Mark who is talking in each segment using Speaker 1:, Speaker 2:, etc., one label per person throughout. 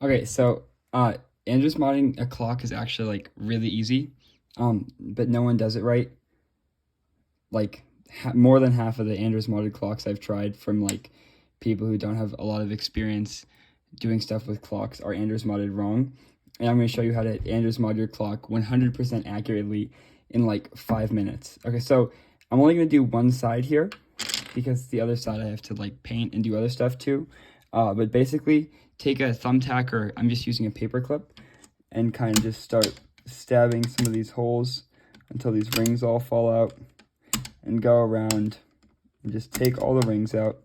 Speaker 1: Okay, so Andrews modding a clock is actually like really easy, but no one does it right. Like more than half of the Andrews modded clocks I've tried from like people who don't have a lot of experience doing stuff with clocks are Andrews modded wrong. And I'm going to show you how to Andrews mod your clock 100% accurately in like 5 minutes. Okay, so I'm only going to do one side here because the other side I have to like paint and do other stuff too. But basically, take a thumbtack, or I'm just using a paper clip, and kind of just start stabbing some of these holes until these rings all fall out, and go around and just take all the rings out.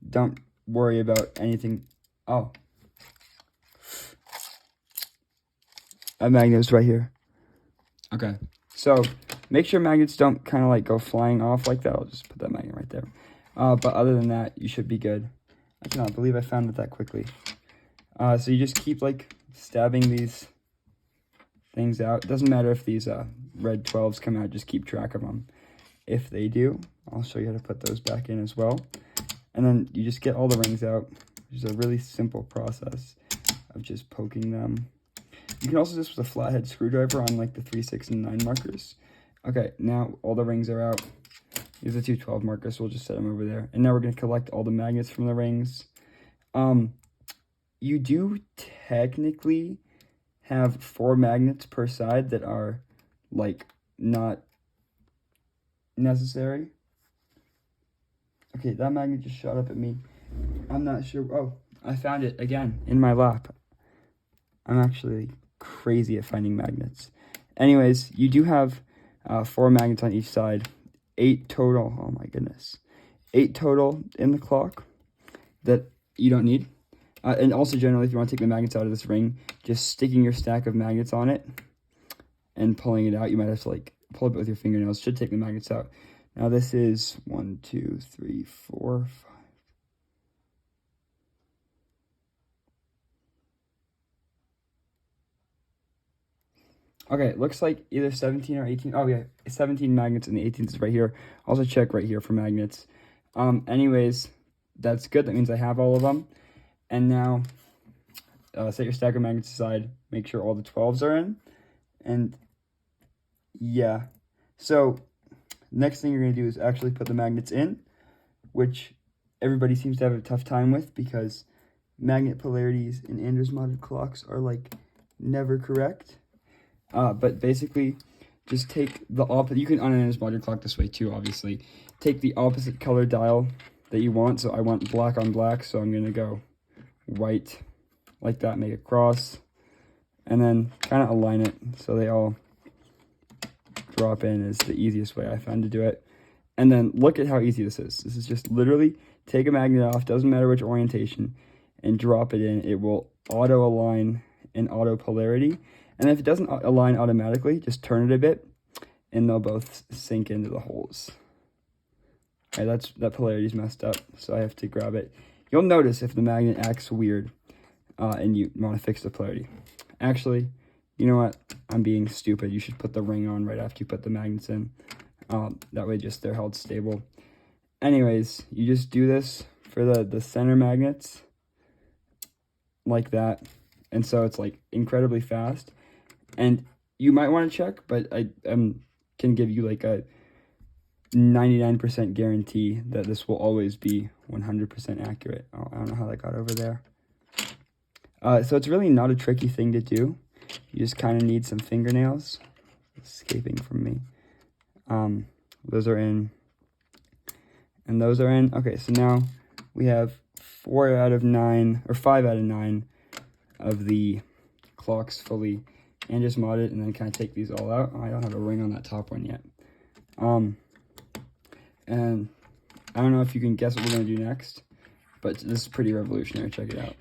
Speaker 1: Don't worry about anything. Oh, a magnet's right here. Okay, so make sure magnets don't kind of like go flying off like that. I'll just put that magnet right there. But other than that, you should be good. I cannot believe I found it that quickly. So you just keep like stabbing these things out. It doesn't matter if these red 12s come out, just keep track of them. If they do, I'll show you how to put those back in as well. And then you just get all the rings out, which is a really simple process of just poking them. You can also do this with a flathead screwdriver on like the 3, 6, and 9 markers. Okay, now all the rings are out. These are 2 12 markers, so we'll just set them over there. And now we're going to collect all the magnets from the rings. You do technically have 4 magnets per side that are like not necessary. Okay, that magnet just shot up at me. I'm not sure. Oh, I found it again in my lap. I'm actually crazy at finding magnets. Anyways, you do have 4 magnets on each side. 8 total. Oh my goodness. 8 total in the clock that you don't need. And also generally, if you want to take the magnets out of this ring, just sticking your stack of magnets on it and pulling it out. You might have to like pull it with your fingernails. Should take the magnets out. Now this is 1, 2, 3, 4, 5. Okay, it looks like either 17 or 18. Oh yeah, 17 magnets and the 18th is right here. Also check right here for magnets. Anyways, that's good. That means I have all of them. And now set your stack of magnets aside. Make sure all the 12s are in. And yeah, so next thing you're going to do is actually put the magnets in, which everybody seems to have a tough time with because magnet polarities in Andrews modded clocks are like never correct. But basically, just take the opposite. You can un-Andrews mod your clock this way too, obviously. Take the opposite color dial that you want. So I want black on black, so I'm going to go white like that, make a cross, and then kind of align it so they all drop in is the easiest way I found to do it. And then look at how easy this is. This is just literally take a magnet off, doesn't matter which orientation, and drop it in. It will auto align and auto polarity. And if it doesn't align automatically, just turn it a bit, and they'll both sink into the holes. All right, that polarity's messed up, so I have to grab it. You'll notice if the magnet acts weird, and you want to fix the polarity. Actually, you know what? I'm being stupid. You should put the ring on right after you put the magnets in. That way just they're held stable. Anyways, you just do this for the center magnets like that. And so it's like incredibly fast. And you might want to check, but I can give you like a 99% guarantee that this will always be 100% accurate. Oh, I don't know how that got over there. So it's really not a tricky thing to do. You just kind of need some fingernails. Escaping from me. Those are in. And those are in. Okay, so now we have 4 out of 9, or 5 out of 9 of the clocks fully Andrews modded, and then kind of take these all out. Oh, I don't have a ring on that top one yet. And I don't know if you can guess what we're going to do next, but this is pretty revolutionary. Check it out.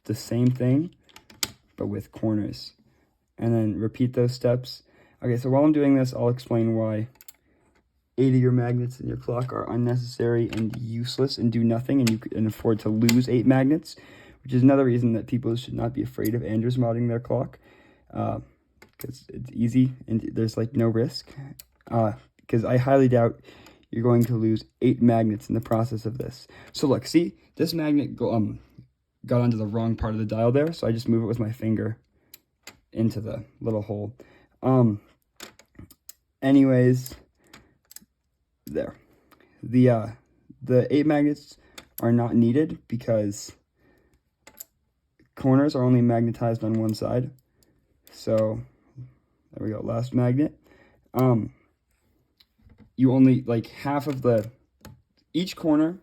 Speaker 1: The same thing, but with corners. And then repeat those steps. Okay, so while I'm doing this, I'll explain why 8 of your magnets in your clock are unnecessary and useless and do nothing, and you can afford to lose 8 magnets, which is another reason that people should not be afraid of Andrews modding their clock, because it's easy and there's like no risk. Because I highly doubt you're going to lose 8 magnets in the process of this. So look, see, this magnet got onto the wrong part of the dial there, so I just move it with my finger into the little hole. Anyways, there. The 8 magnets are not needed because corners are only magnetized on one side. So there we go, last magnet. You only, like, half of each corner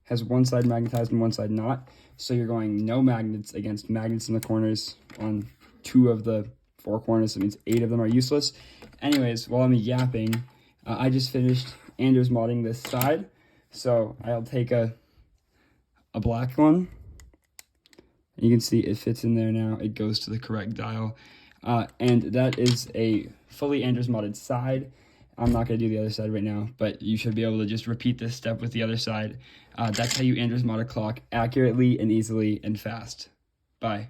Speaker 1: has one side magnetized and one side not. So you're going no magnets against magnets in the corners on 2 of the 4 corners. That means 8 of them are useless. Anyways, while I'm yapping, I just finished Anders modding this side. So I'll take a black one. You can see it fits in there now. It goes to the correct dial. And that is a fully Anders modded side. I'm not going to do the other side right now, but you should be able to just repeat this step with the other side. That's how you Anders mod a clock accurately and easily and fast. Bye.